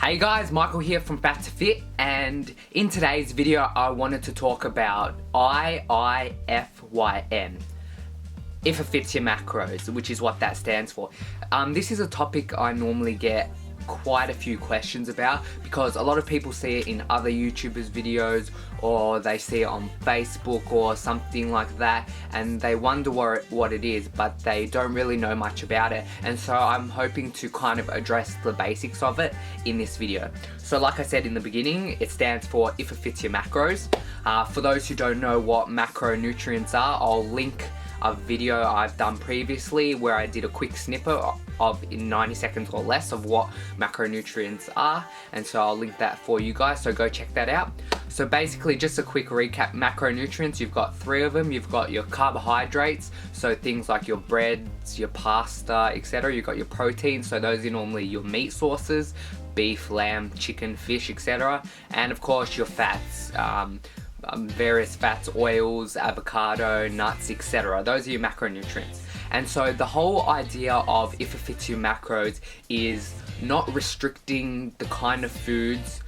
Hey guys, Michael here from Fat to Fit, and in today's video I wanted to talk about IIFYM. If it fits your macros, which is what that stands for. This is a topic I normally get quite a few questions about because a lot of people see it in other YouTubers' videos or they see it on Facebook or something like that and they wonder what it is, but they don't really know much about it, and so I'm hoping to kind of address the basics of it in this video. So like I said in the beginning, it stands for if it fits your macros. For those who don't know what macronutrients are, I'll link a video I've done previously where I did a quick snippet of in 90 seconds or less of what macronutrients are, and so I'll link that for you guys, so go check that out. So basically, just a quick recap, macronutrients, you've got three of them. You've got your carbohydrates, so things like your breads, your pasta, etc. You've got your proteins, so those are normally your meat sources, beef, lamb, chicken, fish, etc. And of course your fats, various fats, oils, avocado, nuts, etc. Those are your macronutrients. And so the whole idea of if it fits your macros is not restricting the kind of foods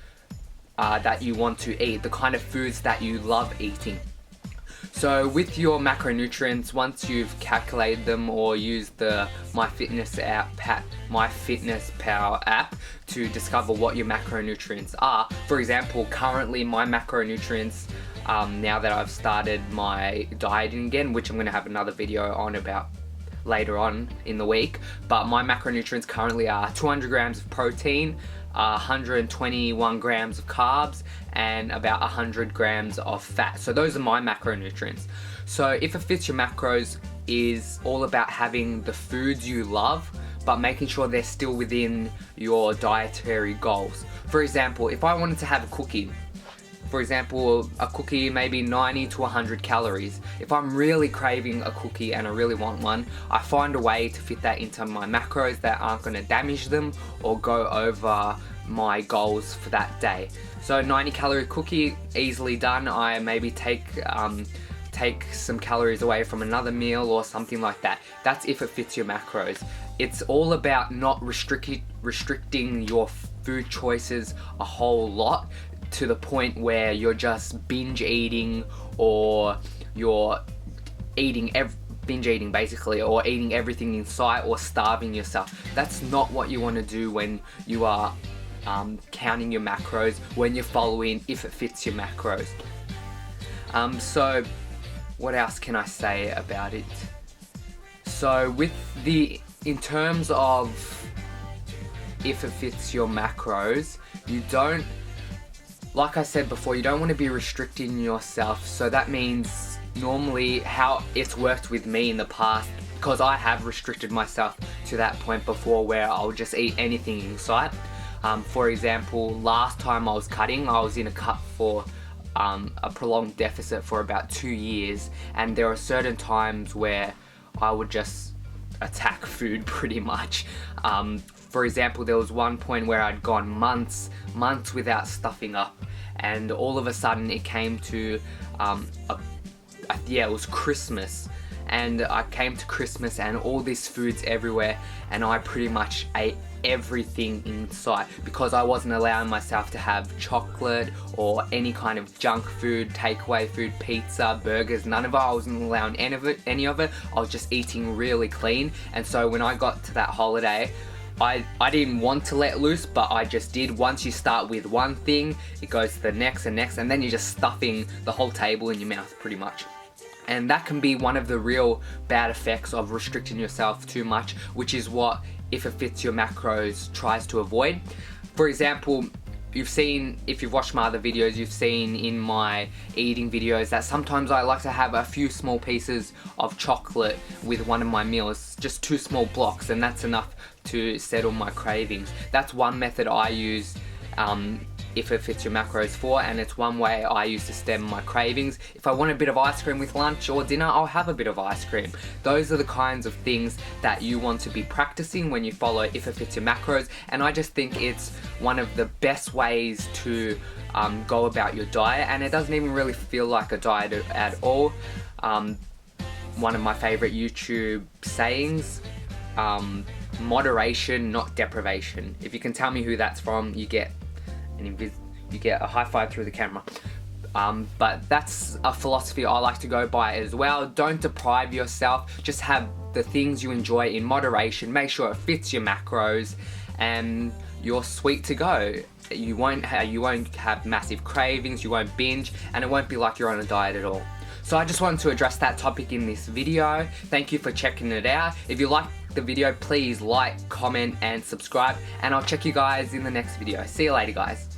that you want to eat, the kind of foods that you love eating. So with your macronutrients, once you've calculated them or used the MyFitnessPal app to discover what your macronutrients are. For example, currently my macronutrients, now that I've started my dieting again, which I'm going to have another video on about later on in the week, but my macronutrients currently are 200 grams of protein, 121 grams of carbs, and about 100 grams of fat. So those are my macronutrients. So if it fits your macros is all about having the foods you love, but making sure they're still within your dietary goals. For example, if I wanted to have a cookie, for example, a cookie maybe 90 to 100 calories. If I'm really craving a cookie and I really want one, I find a way to fit that into my macros that aren't going to damage them or go over my goals for that day. So 90 calorie cookie, easily done. I maybe take some calories away from another meal or something like that. That's if it fits your macros. It's all about not restricting your food choices a whole lot to the point where you're just binge eating, or you're binge eating basically, or eating everything in sight, or starving yourself. That's not what you want to do when you are counting your macros, when you're following if it fits your macros. So what else can I say about it? So in terms of if it fits your macros, you don't, like I said before, you don't want to be restricting yourself. So that means normally how it's worked with me in the past, because I have restricted myself to that point before where I'll just eat anything in sight. For example, last time I was cutting, I was in a cut for a prolonged deficit for about 2 years, and there are certain times where I would just attack food pretty much. For example, there was one point where I'd gone months without stuffing up, and all of a sudden it came to it was Christmas, and I came to Christmas and all this food's everywhere, and I pretty much ate everything in sight because I wasn't allowing myself to have chocolate or any kind of junk food, takeaway food, pizza, burgers, none of it. I wasn't allowing any of it. I was just eating really clean, and so when I got to that holiday, I didn't want to let loose, but I just did. Once you start with one thing, it goes to the next and next, and then you're just stuffing the whole table in your mouth pretty much. And that can be one of the real bad effects of restricting yourself too much, which is what if it fits your macros tries to avoid. For example, you've seen, if you've watched my other videos, you've seen in my eating videos that sometimes I like to have a few small pieces of chocolate with one of my meals, just 2 small blocks, and that's enough to settle my cravings. That's one method I use if it fits your macros for, and it's one way I use to stem my cravings. If I want a bit of ice cream with lunch or dinner, I'll have a bit of ice cream. Those are the kinds of things that you want to be practicing when you follow if it fits your macros, and I just think it's one of the best ways to go about your diet, and it doesn't even really feel like a diet at all. One of my favorite YouTube sayings moderation, not deprivation. If you can tell me who that's from, you get a high five through the camera. But that's a philosophy I like to go by as well. Don't deprive yourself, just have the things you enjoy in moderation, make sure it fits your macros, and you're sweet to go. You won't have massive cravings, you won't binge, and it won't be like you're on a diet at all. So I just wanted to address that topic in this video. Thank you for checking it out. If you liked the video, please like, comment, and subscribe, and I'll check you guys in the next video. See you later, guys.